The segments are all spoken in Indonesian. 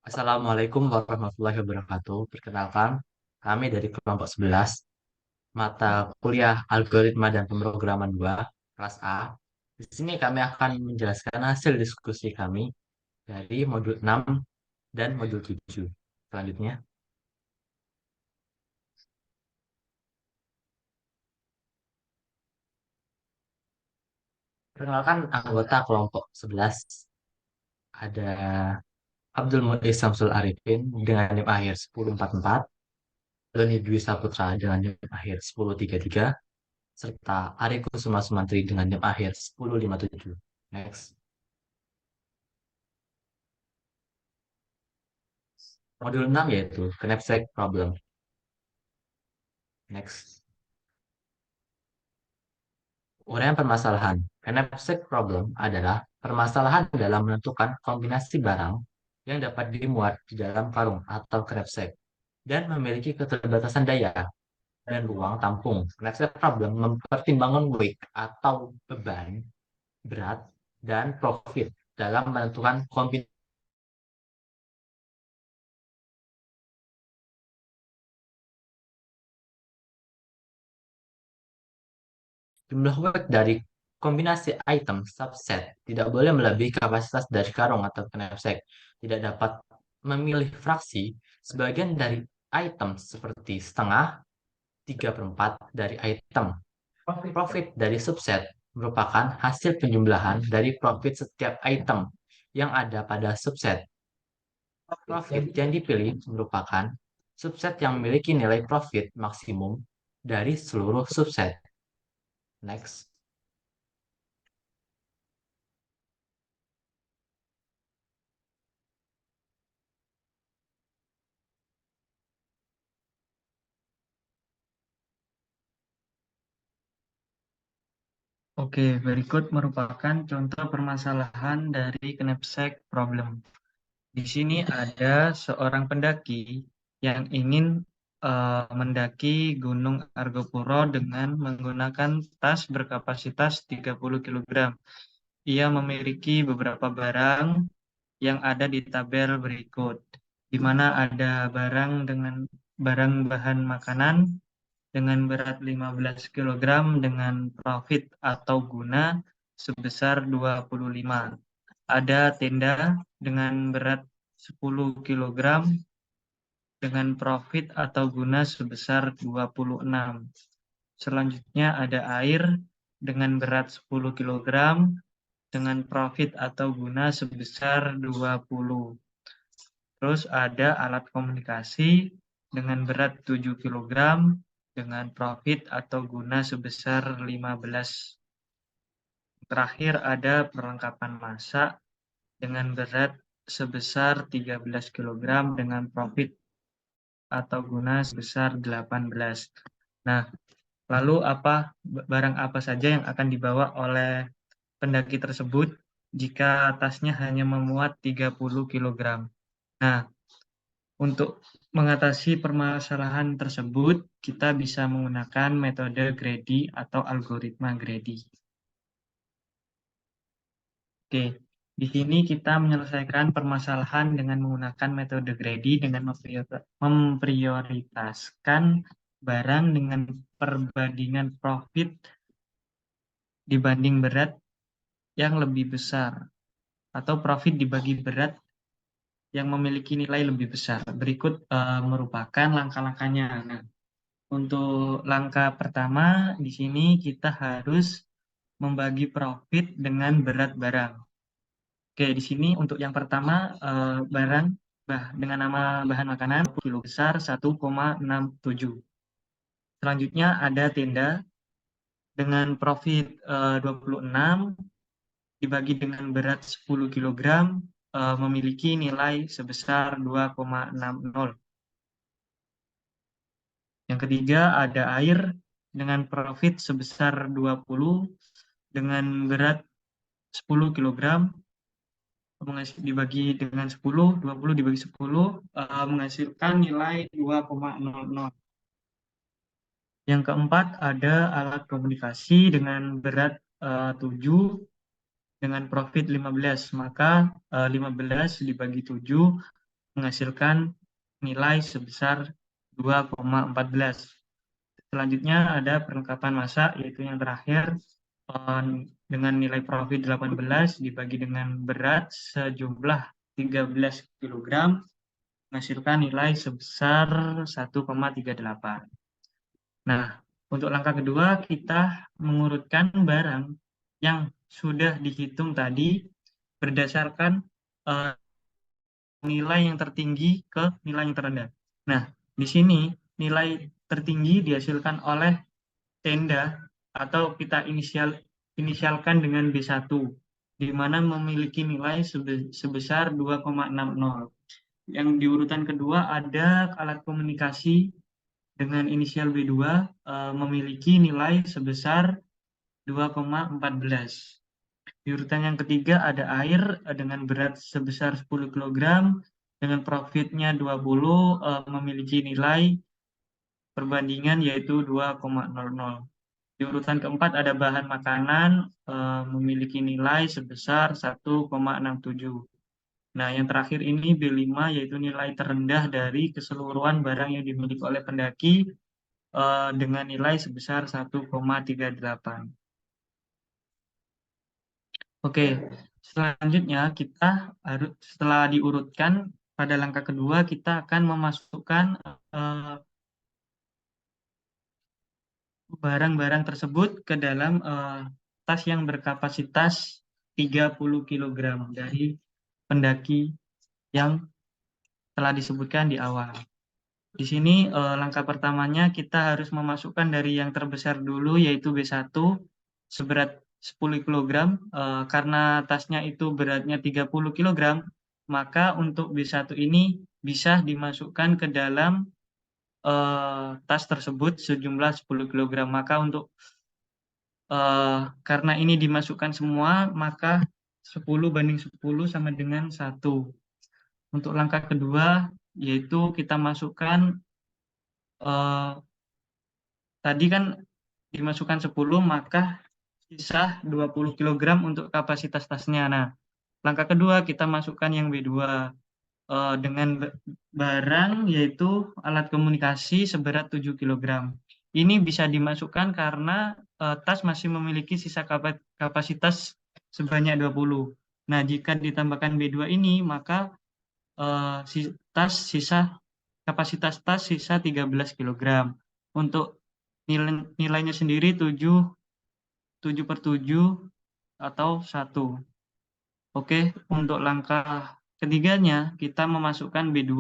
Assalamualaikum warahmatullahi wabarakatuh. Perkenalkan, kami dari kelompok 11, mata kuliah Algoritma dan Pemrograman 2, kelas A. Di sini kami akan menjelaskan hasil diskusi kami dari modul 6 dan modul 7. Selanjutnya, perkenalkan anggota kelompok 11. Ada Abdul Muiz Samsul Arifin dengan NIM akhir 1044, Doni Dwi Saputra dengan NIM akhir 1033, serta Ariko Suma Sumantri dengan NIM akhir 1057. Next. Modul 6 yaitu Knapsack Problem. Next. Uraian permasalahan. Knapsack Problem adalah permasalahan dalam menentukan kombinasi barang yang dapat dimuat di dalam karung atau knapsack dan memiliki keterbatasan daya dan ruang tampung. Knapsack Problem mempertimbangkan weight atau beban, berat, dan profit dalam menentukan kombinasi. Jumlah weight dari kombinasi item subset tidak boleh melebihi kapasitas dari karung atau knapsack. Tidak dapat memilih fraksi sebagian dari item seperti setengah, 3/4 dari item. Profit dari subset merupakan hasil penjumlahan dari profit setiap item yang ada pada subset. Profit yang dipilih merupakan subset yang memiliki nilai profit maksimum dari seluruh subset. Next. Oke, berikut merupakan contoh permasalahan dari knapsack problem. Di sini ada seorang pendaki yang ingin mendaki Gunung Argopuro dengan menggunakan tas berkapasitas 30 kilogram. Ia memiliki beberapa barang yang ada di tabel berikut, di mana ada barang bahan makanan dengan berat 15 kilogram dengan profit atau guna sebesar 25. Ada tenda dengan berat 10 kilogram dengan profit atau guna sebesar 26. Selanjutnya ada air dengan berat 10 kilogram dengan profit atau guna sebesar 20. Terus ada alat komunikasi dengan berat 7 kilogram dengan profit atau guna sebesar 15. Terakhir ada perlengkapan masak dengan berat sebesar 13 kilogram dengan profit atau guna sebesar 18. Nah, lalu barang apa saja yang akan dibawa oleh pendaki tersebut jika tasnya hanya memuat 30 kilogram? Nah, untuk mengatasi permasalahan tersebut, kita bisa menggunakan metode Grady atau algoritma Grady. Oke, di sini kita menyelesaikan permasalahan dengan menggunakan metode Grady dengan memprioritaskan barang dengan perbandingan profit dibanding berat yang lebih besar atau profit dibagi berat yang memiliki nilai lebih besar. Berikut merupakan langkah-langkahnya. Nah, untuk langkah pertama di sini kita harus membagi profit dengan berat barang. Oke, di sini untuk yang pertama barang dengan nama bahan makanan kilo besar 1,67. Selanjutnya ada tenda dengan profit 26 dibagi dengan berat 10 kilogram memiliki nilai sebesar 2,60. Yang ketiga ada air dengan profit sebesar 20 dengan berat 10 kilogram dibagi dengan 10, 20 dibagi 10 menghasilkan nilai 2,00. Yang keempat ada alat komunikasi dengan berat 7 dengan profit 15. Maka 15 dibagi 7 menghasilkan nilai sebesar 2,14. Selanjutnya ada perlengkapan masak, yaitu yang terakhir, eh, dengan nilai profit 18 dibagi dengan berat sejumlah 13 kg, menghasilkan nilai sebesar 1,38. Nah, untuk langkah kedua kita mengurutkan barang yang sudah dihitung tadi berdasarkan eh, nilai yang tertinggi ke nilai yang terendah. Nah, di sini nilai tertinggi dihasilkan oleh tenda atau kita inisialkan dengan B1, di mana memiliki nilai sebesar 2,60. Yang di urutan kedua ada alat komunikasi dengan inisial B2, memiliki nilai sebesar 2,14. Di urutan yang ketiga ada air dengan berat sebesar 10 kg dengan profitnya 20, memiliki nilai perbandingan yaitu 2,00. Di urutan keempat ada bahan makanan, memiliki nilai sebesar 1,67. Nah, yang terakhir ini B5 yaitu nilai terendah dari keseluruhan barang yang dimiliki oleh pendaki, dengan nilai sebesar 1,38. Oke, selanjutnya kita harus, setelah diurutkan pada langkah kedua kita akan memasukkan barang-barang tersebut ke dalam tas yang berkapasitas 30 kg dari pendaki yang telah disebutkan di awal. Di sini langkah pertamanya kita harus memasukkan dari yang terbesar dulu yaitu B1 seberat 10 kg. Karena tasnya itu beratnya 30 kg, maka untuk B1 ini bisa dimasukkan ke dalam tas tersebut sejumlah 10 kg. Maka karena ini dimasukkan semua, maka 10 banding 10 sama dengan 1. Untuk langkah kedua yaitu kita masukkan, tadi kan dimasukkan 10, maka sisa 20 kg untuk kapasitas tasnya. Nah, langkah kedua kita masukkan yang B2 dengan barang yaitu alat komunikasi seberat 7 kg. Ini bisa dimasukkan karena tas masih memiliki sisa kapasitas sebanyak 20. Nah, jika ditambahkan B2 ini, maka kapasitas tas sisa 13 kg. Untuk nilainya sendiri 7/7 atau 1. Oke, untuk langkah ketiganya kita memasukkan B2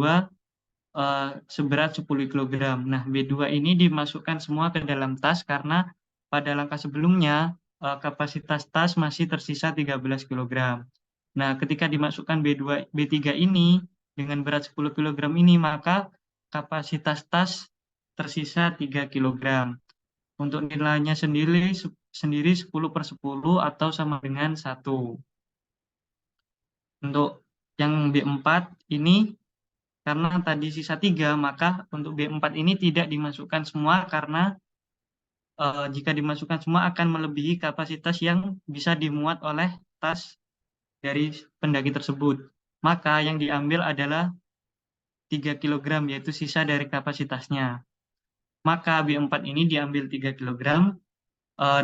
seberat 10 kg. Nah, B2 ini dimasukkan semua ke dalam tas karena pada langkah sebelumnya kapasitas tas masih tersisa 13 kg. Nah, ketika dimasukkan B3 ini dengan berat 10 kg ini, maka kapasitas tas tersisa 3 kg. Untuk nilainya sendiri 10/10 atau sama dengan 1. Untuk yang B4 ini, karena tadi sisa 3, maka untuk B4 ini tidak dimasukkan semua karena jika dimasukkan semua akan melebihi kapasitas yang bisa dimuat oleh tas dari pendaki tersebut. Maka yang diambil adalah 3 kg, yaitu sisa dari kapasitasnya. Maka B4 ini diambil 3 kg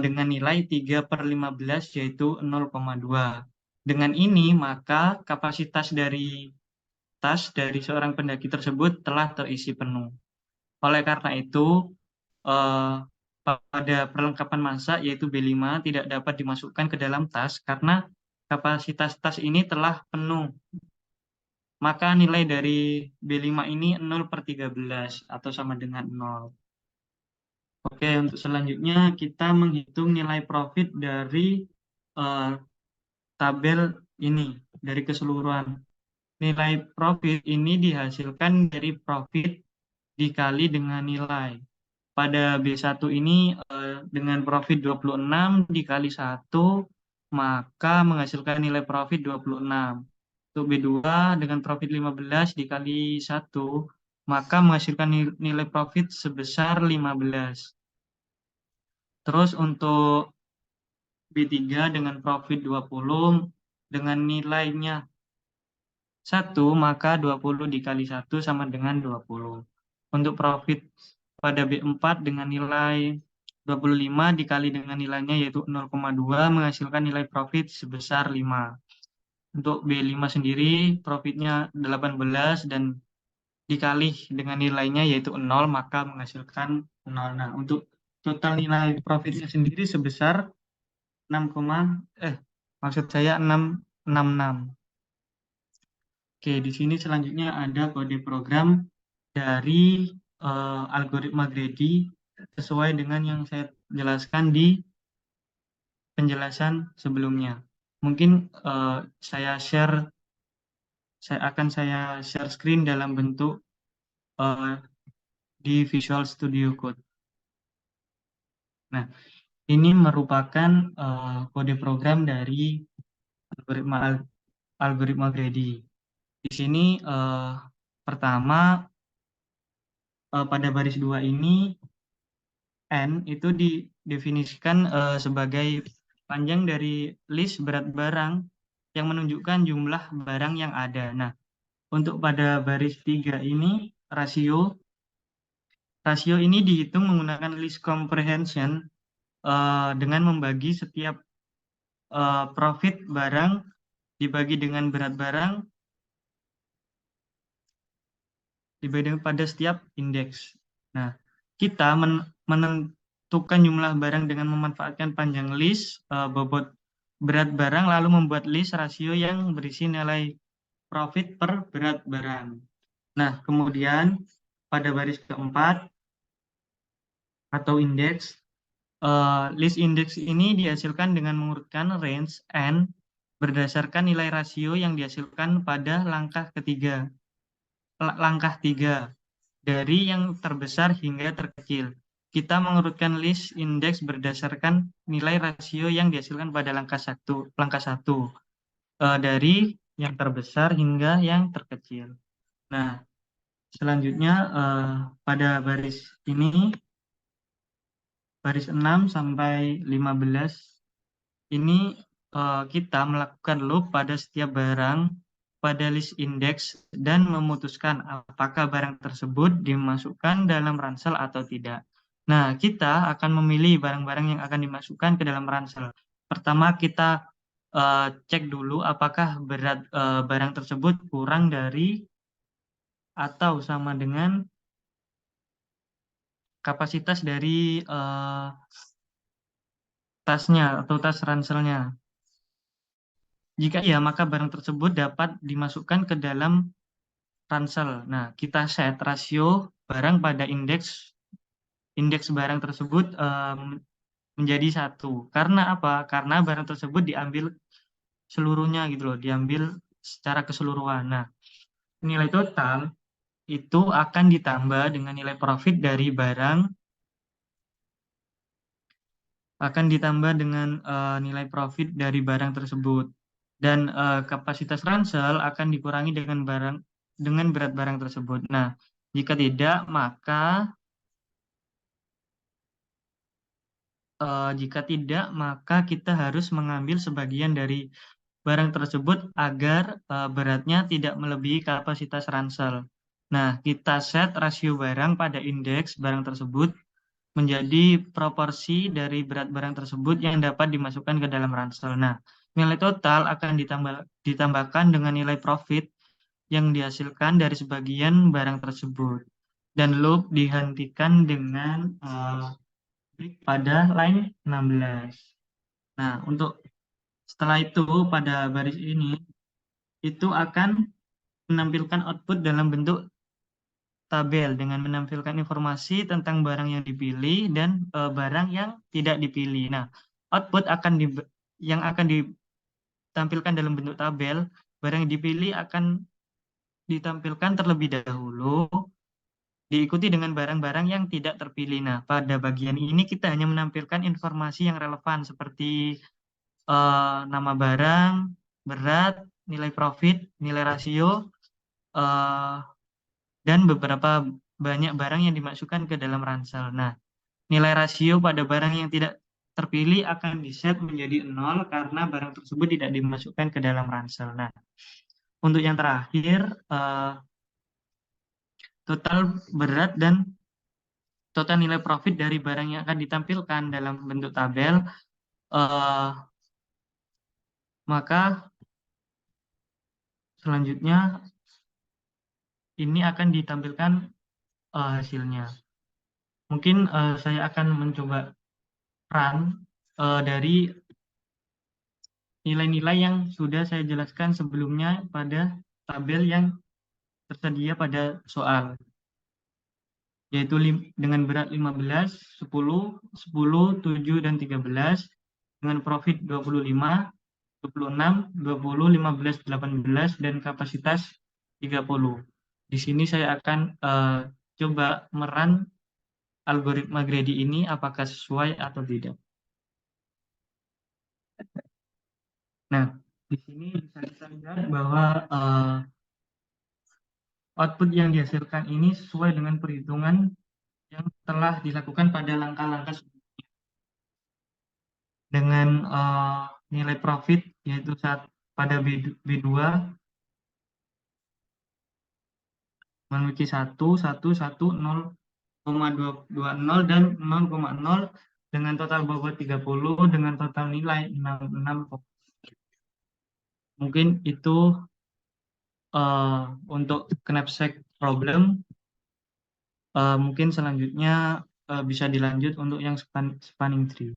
dengan nilai 3/15 yaitu 0,2. Dengan ini maka kapasitas dari tas dari seorang pendaki tersebut telah terisi penuh. Oleh karena itu, eh, pada perlengkapan masak yaitu B5 tidak dapat dimasukkan ke dalam tas karena kapasitas tas ini telah penuh. Maka nilai dari B5 ini 0/13 atau sama dengan 0. Oke, untuk selanjutnya kita menghitung nilai profit dari eh, tabel ini, dari keseluruhan. Nilai profit ini dihasilkan dari profit dikali dengan nilai. Pada B1 ini dengan profit 26 dikali 1, maka menghasilkan nilai profit 26. Untuk B2 dengan profit 15 dikali 1, maka menghasilkan nilai profit sebesar 15. Terus untuk B3 dengan profit 20 dengan nilainya 1, maka 20 dikali 1 sama dengan 20. Untuk profit pada B4 dengan nilai 25 dikali dengan nilainya yaitu 0,2 menghasilkan nilai profit sebesar 5. Untuk B5 sendiri profitnya 18 dan dikali dengan nilainya yaitu 0 maka menghasilkan 0. Nah, untuk total nilai profitnya sendiri sebesar 6, maksud saya 666. Oke, di sini selanjutnya ada kode program dari algoritma Grady sesuai dengan yang saya jelaskan di penjelasan sebelumnya. Mungkin saya share screen dalam bentuk eh, di Visual Studio Code. Nah, ini merupakan kode program dari algoritma algoritma Grady. Di sini pertama pada baris 2 ini N itu didefinisikan sebagai panjang dari list berat barang yang menunjukkan jumlah barang yang ada. Nah, untuk pada baris 3 ini rasio ini dihitung menggunakan list comprehension dengan membagi setiap profit barang dibagi dengan berat barang dibagi pada setiap indeks. Nah, kita menentukan jumlah barang dengan memanfaatkan panjang list bobot berat barang lalu membuat list rasio yang berisi nilai profit per berat barang. Nah, kemudian pada baris keempat atau indeks, list indeks ini dihasilkan dengan mengurutkan range N berdasarkan nilai rasio yang dihasilkan pada langkah 3 dari yang terbesar hingga terkecil. Kita mengurutkan list indeks berdasarkan nilai rasio yang dihasilkan pada langkah satu dari yang terbesar hingga yang terkecil. Nah, selanjutnya pada baris ini, baris 6 sampai 15, ini kita melakukan loop pada setiap barang pada list index dan memutuskan apakah barang tersebut dimasukkan dalam ransel atau tidak. Nah, kita akan memilih barang-barang yang akan dimasukkan ke dalam ransel. Pertama, kita cek dulu apakah berat barang tersebut kurang dari atau sama dengan kapasitas dari tasnya atau tas ranselnya. Jika iya, maka barang tersebut dapat dimasukkan ke dalam ransel. Nah, kita set rasio barang pada indeks barang tersebut menjadi 1. Karena apa? Karena barang tersebut diambil seluruhnya gitu loh, diambil secara keseluruhan. Nah, nilai total itu akan ditambah dengan nilai profit dari barang, akan ditambah dengan nilai profit dari barang tersebut. Dan kapasitas ransel akan dikurangi dengan berat barang tersebut. Nah, jika tidak, maka kita harus mengambil sebagian dari barang tersebut agar beratnya tidak melebihi kapasitas ransel. Nah, kita set rasio barang pada indeks barang tersebut menjadi proporsi dari berat barang tersebut yang dapat dimasukkan ke dalam ransel. Nah, nilai total akan ditambahkan dengan nilai profit yang dihasilkan dari sebagian barang tersebut. Dan loop dihentikan dengan break pada line 16. Nah, untuk setelah itu pada baris ini itu akan menampilkan output dalam bentuk tabel dengan menampilkan informasi tentang barang yang dipilih dan barang yang tidak dipilih. Nah, output yang akan ditampilkan dalam bentuk tabel, barang yang dipilih akan ditampilkan terlebih dahulu, diikuti dengan barang-barang yang tidak terpilih. Nah, pada bagian ini kita hanya menampilkan informasi yang relevan seperti nama barang, berat, nilai profit, nilai rasio, eh, dan beberapa banyak barang yang dimasukkan ke dalam ransel. Nah, nilai rasio pada barang yang tidak terpilih akan diset menjadi 0 karena barang tersebut tidak dimasukkan ke dalam ransel. Nah, Untuk yang terakhir, eh, total berat dan total nilai profit dari barang yang akan ditampilkan dalam bentuk tabel, eh, maka selanjutnya ini akan ditampilkan hasilnya. Mungkin saya akan mencoba run dari nilai-nilai yang sudah saya jelaskan sebelumnya pada tabel yang tersedia pada soal, yaitu dengan berat 15, 10, 10, 7, dan 13, dengan profit 25, 26, 20, 15, 18, dan kapasitas 30. Di sini saya akan coba meran algoritma Grady ini apakah sesuai atau tidak. Nah, di sini bisa kita lihat bahwa output yang dihasilkan ini sesuai dengan perhitungan yang telah dilakukan pada langkah-langkah dengan nilai profit yaitu saat pada B2 memiliki 1, 1, 1, 0,220 dan 0,0 dengan total bobot 30 dengan total nilai 66. Mungkin itu untuk knapsack problem. Mungkin selanjutnya bisa dilanjut untuk yang spanning tree.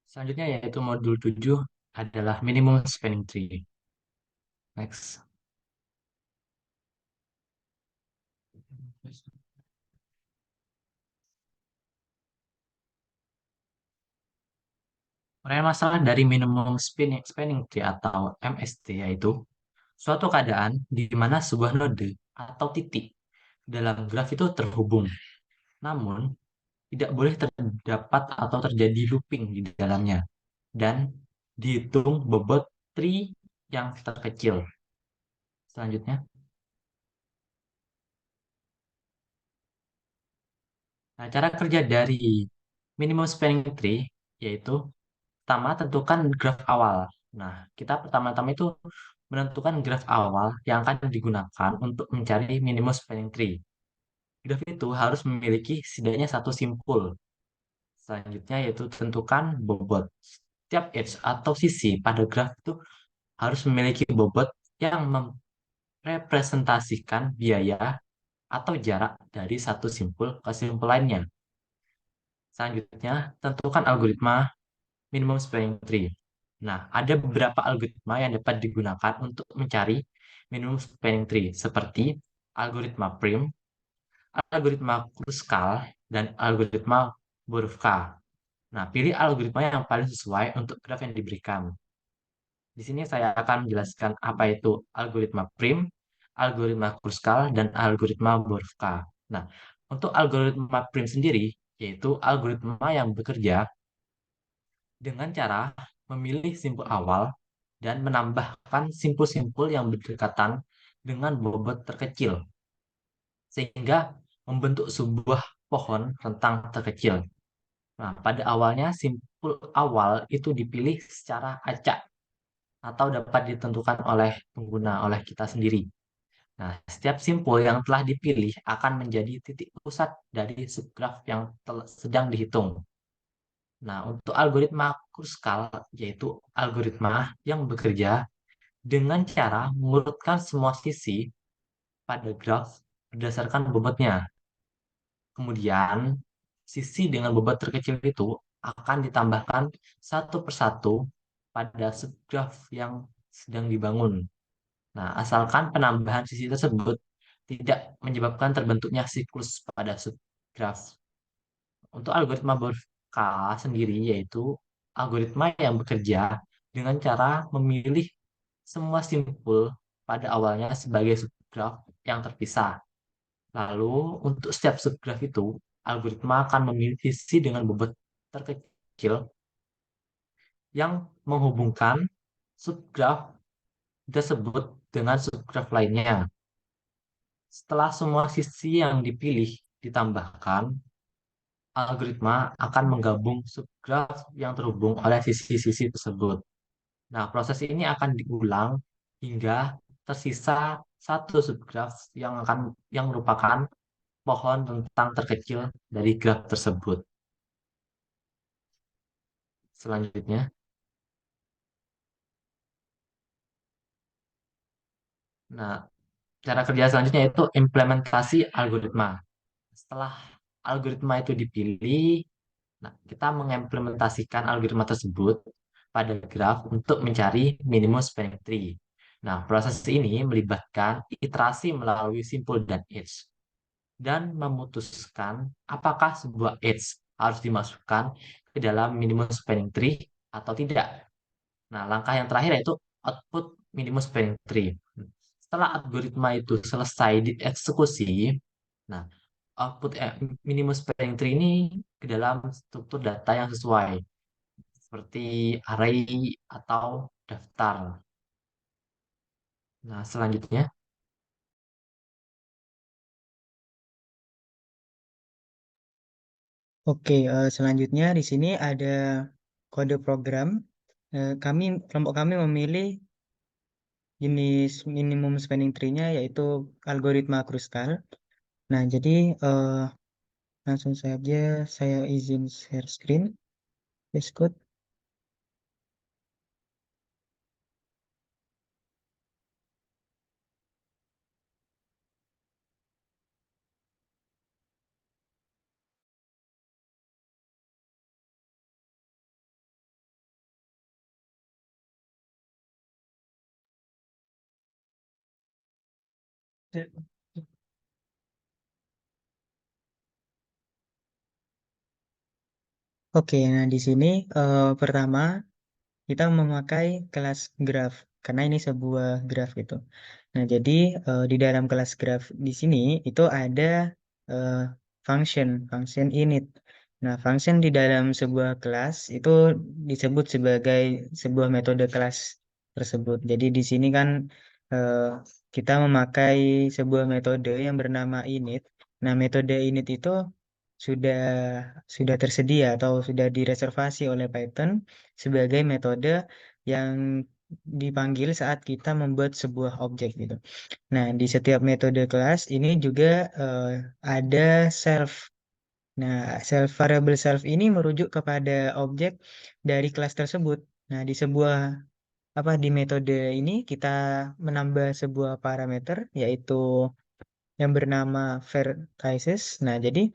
Selanjutnya yaitu modul 7 adalah minimum spanning tree. Next. Uraian masalah dari minimum spanning tree atau MST yaitu suatu keadaan di mana sebuah node atau titik dalam graf itu terhubung, namun tidak boleh terdapat atau terjadi looping di dalamnya, dan dihitung bobot tree yang terkecil. Selanjutnya, nah, cara kerja dari minimum spanning tree yaitu pertama tentukan graf awal. Nah, kita pertama-tama itu menentukan graf awal yang akan digunakan untuk mencari minimum spanning tree. Graf itu harus memiliki setidaknya satu simpul. Selanjutnya yaitu tentukan bobot. Setiap edge atau sisi pada graf itu harus memiliki bobot yang merepresentasikan biaya atau jarak dari satu simpul ke simpul lainnya. Selanjutnya, tentukan algoritma minimum spanning tree. Nah, ada beberapa algoritma yang dapat digunakan untuk mencari minimum spanning tree, seperti algoritma prim, algoritma Kruskal, dan algoritma Borovka. Nah, pilih algoritma yang paling sesuai untuk graf yang diberikan. Di sini saya akan menjelaskan apa itu algoritma prim, algoritma Kruskal, dan algoritma Borovka. Nah, untuk algoritma prim sendiri, yaitu algoritma yang bekerja dengan cara memilih simpul awal dan menambahkan simpul-simpul yang berdekatan dengan bobot terkecil, sehingga membentuk sebuah pohon rentang terkecil. Nah, pada awalnya simpul awal itu dipilih secara acak atau dapat ditentukan oleh pengguna, oleh kita sendiri. Nah, setiap simpul yang telah dipilih akan menjadi titik pusat dari subgraf yang sedang dihitung. Nah, untuk algoritma Kruskal, yaitu algoritma yang bekerja dengan cara mengurutkan semua sisi pada graf berdasarkan bobotnya. Kemudian, sisi dengan bobot terkecil itu akan ditambahkan satu persatu pada subgraf yang sedang dibangun. Nah, asalkan penambahan sisi tersebut tidak menyebabkan terbentuknya siklus pada subgraf. Untuk algoritma Borka sendiri yaitu algoritma yang bekerja dengan cara memilih semua simpul pada awalnya sebagai subgraf yang terpisah. Lalu untuk setiap subgraf itu, algoritma akan memilih sisi dengan bobot terkecil yang menghubungkan subgraf tersebut dengan subgraf lainnya. Setelah semua sisi yang dipilih ditambahkan, algoritma akan menggabung subgraf yang terhubung oleh sisi-sisi tersebut. Nah, proses ini akan diulang hingga tersisa satu subgraf yang merupakan pohon rentang terkecil dari graf tersebut. Selanjutnya, nah, cara kerja selanjutnya yaitu implementasi algoritma. Setelah algoritma itu dipilih, nah, kita mengimplementasikan algoritma tersebut pada graf untuk mencari minimum spanning tree. Nah, proses ini melibatkan iterasi melalui simpul dan edge dan memutuskan apakah sebuah edge harus dimasukkan ke dalam minimum spanning tree atau tidak. Nah, langkah yang terakhir yaitu output minimum spanning tree. Setelah algoritma itu selesai dieksekusi, nah, output minimum spanning tree ini ke dalam struktur data yang sesuai, seperti array atau daftar. Nah, selanjutnya, Oke, selanjutnya di sini ada kode program. Kelompok kami memilih jenis minimum spanning tree-nya yaitu algoritma Krustal. Nah, jadi langsung saja saya izin share screen. Yes, code. Oke, nah di sini pertama kita memakai kelas graph karena ini sebuah graph itu. Nah, jadi di dalam kelas graph di sini itu ada eh, function init. Nah, function di dalam sebuah kelas itu disebut sebagai sebuah metode kelas tersebut. Jadi di sini kan eh, kita memakai sebuah metode yang bernama init. Nah, metode init itu sudah sudah tersedia atau sudah direservasi oleh Python sebagai metode yang dipanggil saat kita membuat sebuah objek gitu. Nah, di setiap metode kelas ini juga eh, ada self. Nah, variable self ini merujuk kepada objek dari kelas tersebut. Nah, di metode ini kita menambah sebuah parameter yaitu yang bernama vertices. Nah, jadi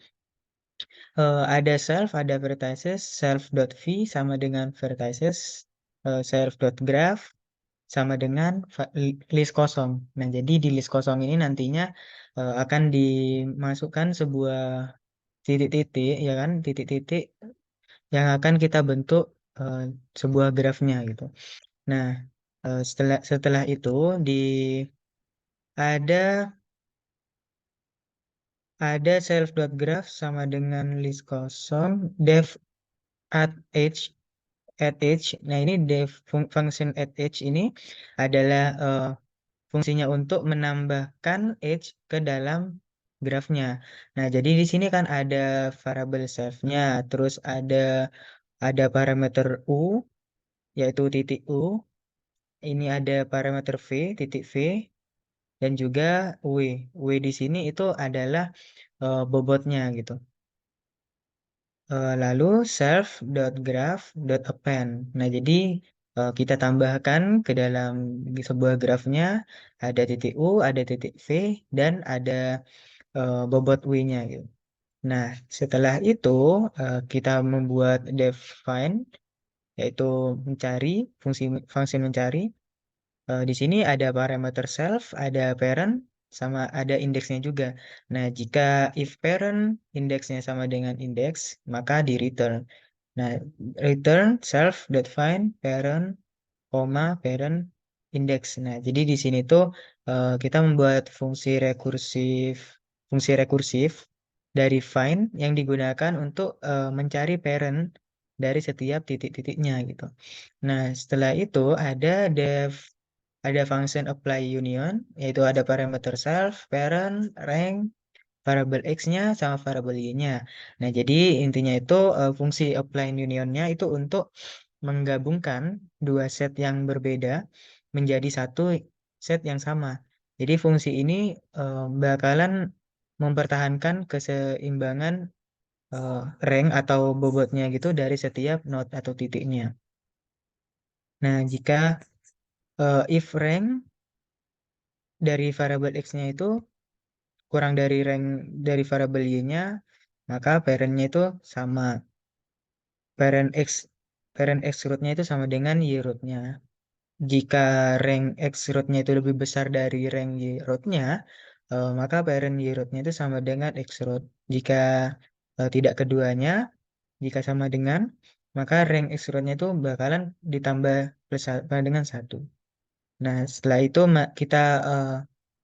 ada self, ada vertices, self.v sama dengan vertices, self.graph sama dengan list kosong. Nah, jadi di list kosong ini nantinya akan dimasukkan sebuah titik-titik, ya kan, titik-titik yang akan kita bentuk eh, sebuah grafnya gitu. Nah, setelah setelah itu di ada ada self.graph sama dengan list kosong def at age. Nah, ini function at age ini adalah fungsinya untuk menambahkan age ke dalam grafnya. Nah, jadi di sini kan ada variable self-nya, terus ada parameter u yaitu titik u. Ini ada parameter v titik v dan juga w. W di sini itu adalah bobotnya gitu. Lalu self.graph.append. Nah, jadi kita tambahkan ke dalam sebuah grafnya ada titik U, ada titik V, dan ada bobot W-nya gitu. Nah, setelah itu kita membuat define, yaitu mencari, fungsi mencari. Di sini ada parameter self, ada parent, sama ada indeksnya juga. Nah, jika if parent indeksnya sama dengan indeks, maka di return. Nah, return self define parent, koma parent index. Nah, jadi di sini tuh kita membuat fungsi rekursif dari find yang digunakan untuk mencari parent dari setiap titik-titiknya gitu. Nah, setelah itu ada function apply union, yaitu ada parameter self, parent, rank, variabel x-nya sama variabel y-nya. Nah, jadi intinya itu fungsi apply unionnya itu untuk menggabungkan dua set yang berbeda menjadi satu set yang sama. Jadi fungsi ini bakalan mempertahankan keseimbangan eh, rank atau bobotnya gitu dari setiap node atau titiknya. Nah, jika if rank dari variabel x-nya itu kurang dari rank dari variabel y-nya, maka parent-nya itu sama. Parent x parent x root-nya itu sama dengan y root-nya. Jika rank x root-nya itu lebih besar dari rank y root-nya, maka parent y root-nya itu sama dengan x root. Jika tidak keduanya, jika sama dengan, maka rank x root-nya itu bakalan ditambah plus dengan satu. Nah, setelah itu kita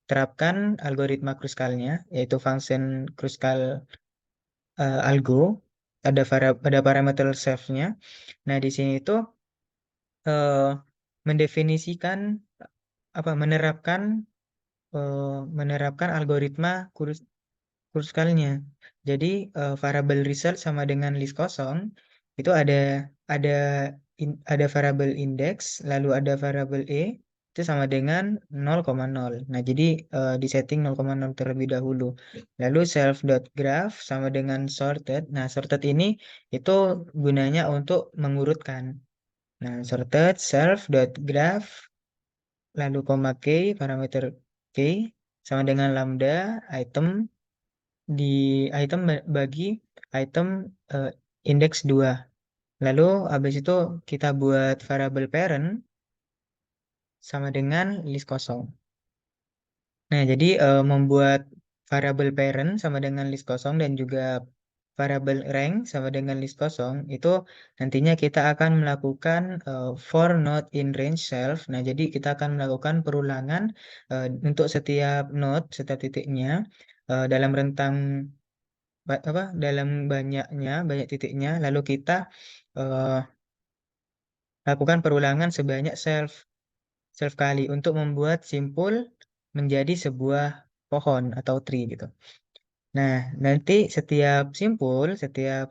terapkan algoritma Kruskalnya, yaitu function Kruskal algo, ada parameter self-nya. Nah, di sini itu eh, mendefinisikan menerapkan menerapkan algoritma Kruskalnya. Jadi variabel result sama dengan list kosong itu ada ada variabel index lalu ada variabel e itu sama dengan 0,0. Nah, jadi disetting 0,0 terlebih dahulu. Lalu self.graph sama dengan sorted. Nah, sorted ini itu gunanya untuk mengurutkan. Nah, sorted self.graph lalu koma k parameter k sama dengan lambda item di bagi item eh, indeks 2. Lalu habis itu kita buat variabel parent sama dengan list kosong. Nah, jadi membuat variabel parent sama dengan list kosong dan juga variabel rank sama dengan list kosong itu nantinya kita akan melakukan for node in range self. Nah, jadi kita akan melakukan perulangan untuk setiap node, setiap titiknya dalam rentang dalam banyak titiknya lalu kita eh, lakukan perulangan sebanyak self kali untuk membuat simpul menjadi sebuah pohon atau tree gitu. Nah, nanti setiap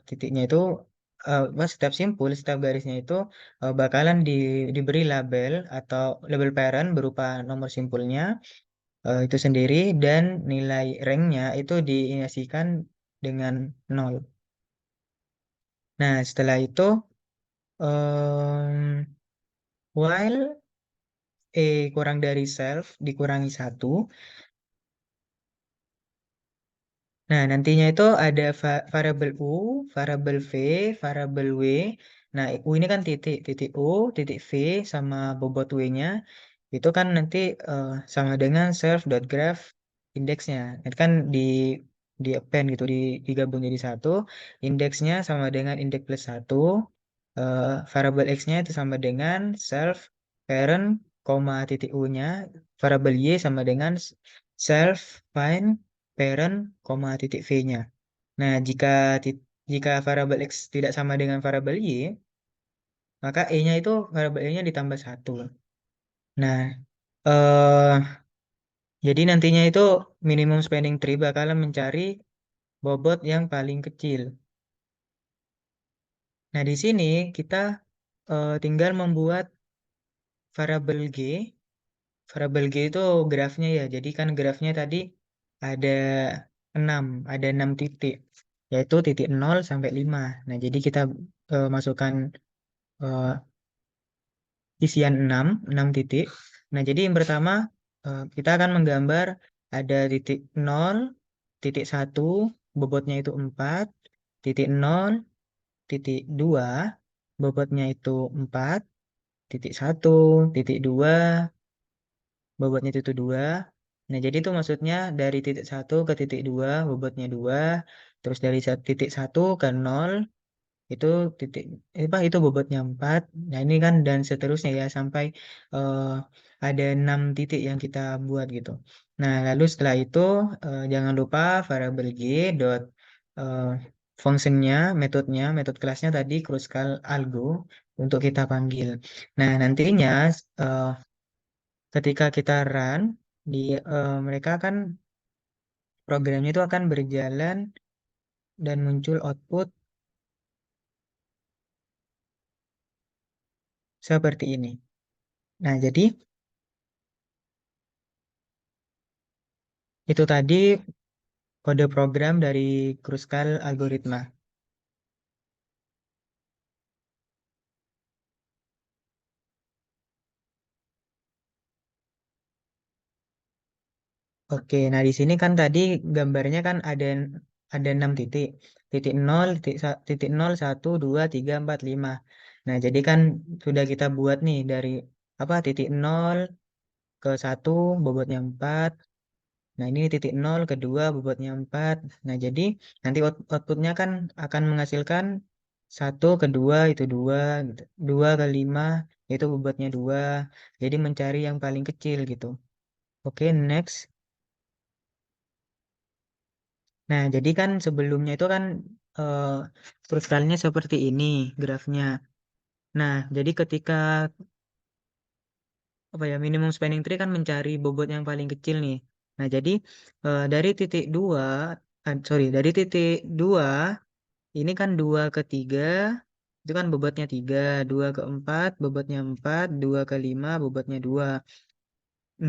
titiknya itu setiap simpul, setiap garisnya itu bakalan diberi label atau label parent berupa nomor simpulnya itu sendiri dan nilai ranknya itu diinisiasikan dengan 0. Nah, setelah itu while kurang dari self dikurangi satu. Nah, nantinya itu ada variabel U, variabel V, variabel W. Nah, U ini kan titik U, titik V sama bobot W-nya. Itu kan nanti sama dengan self.graph indeksnya. Itu kan di append gitu, digabung jadi satu. Indeksnya sama dengan indeks plus satu. Variabel X-nya itu sama dengan self parent, koma titik U-nya. Variabel Y sama dengan self find parent, koma titik V-nya. Nah, jika variabel X tidak sama dengan variabel Y, maka E-nya itu variabel E-nya ditambah satu. Nah, eh jadi nantinya itu minimum spanning tree bakalan mencari bobot yang paling kecil. Nah, di sini kita tinggal membuat variabel G. Variabel G itu grafnya ya. Jadi kan grafnya tadi ada 6, ada 6 titik, yaitu titik 0 sampai 5. Nah, jadi kita masukkan eh, isian 6 titik. Nah, jadi yang pertama kita akan menggambar ada titik 0, titik 1, bobotnya itu 4, titik 0, titik 2, bobotnya itu 4, titik 1, titik 2, bobotnya itu 2. Nah, jadi itu maksudnya dari titik 1 ke titik 2, bobotnya 2, terus dari titik 1 ke 0, itu titik itu bobotnya 4. Nah, ini kan dan seterusnya ya sampai eh, ada 6 titik yang kita buat gitu. Nah, lalu setelah itu jangan lupa variabel g dot eh, Functionnya, metode kelasnya tadi Kruskal Algo untuk kita panggil. Nah, nantinya eh, ketika kita run di mereka kan programnya itu akan berjalan dan muncul output seperti ini. Nah, jadi itu tadi kode program dari Kruskal algoritma. Oke, nah di sini kan tadi gambarnya kan ada 6 titik. Titik 0, titik 0, 1, 2, 3, 4, 5. Nah, jadi kan sudah kita buat nih dari apa titik 0 ke 1 bobotnya 4. Nah, ini titik 0 ke 2 bobotnya 4. Nah, jadi nanti outputnya kan akan menghasilkan 1 ke 2 itu 2, gitu. 2 ke 5 itu bobotnya 2. Jadi mencari yang paling kecil gitu. Oke, next. Nah, jadi kan sebelumnya itu kan eh, kristalnya seperti ini grafnya. Nah, jadi ketika apa ya minimum spanning tree kan mencari bobot yang paling kecil nih. Nah, jadi dari titik 2, sorry, dari titik 2 ini kan 2 ke 3 itu kan bobotnya 3, 2 ke 4 bobotnya 4, 2 ke 5 bobotnya 2.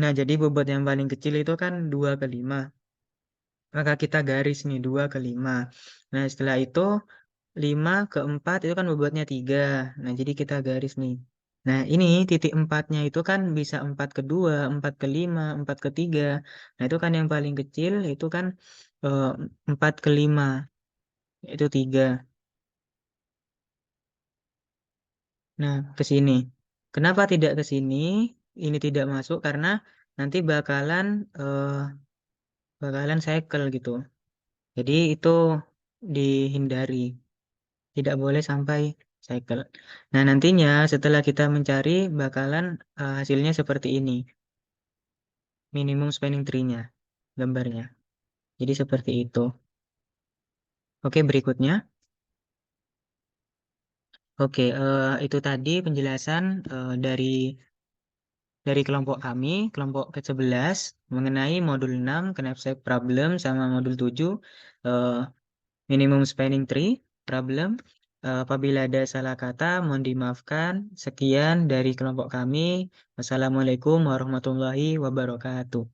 Nah, jadi bobot yang paling kecil itu kan 2 ke 5. Maka kita garis nih 2 ke 5. Nah, setelah itu 5 ke 4 itu kan bobotnya 3. Nah, jadi kita garis nih. Nah, ini titik 4-nya itu kan bisa 4 ke 2, 4 ke 5, 4 ke 3. Nah, itu kan yang paling kecil itu kan eh, 4 ke 5. Itu 3. Nah, ke sini. Kenapa tidak ke sini? Ini tidak masuk karena nanti eh, bakalan cycle gitu. Jadi itu dihindari. Tidak boleh sampai cycle. Nah, nantinya setelah kita mencari bakalan hasilnya seperti ini. Minimum spanning tree-nya, gambarnya. Jadi seperti itu. Oke, berikutnya. Oke, itu tadi penjelasan dari kelompok kami, kelompok ke-11, mengenai modul 6, Knapsack Problem, sama modul 7, eh, Minimum Spanning Tree Problem. Apabila ada salah kata, mohon dimaafkan. Sekian dari kelompok kami. Wassalamualaikum warahmatullahi wabarakatuh.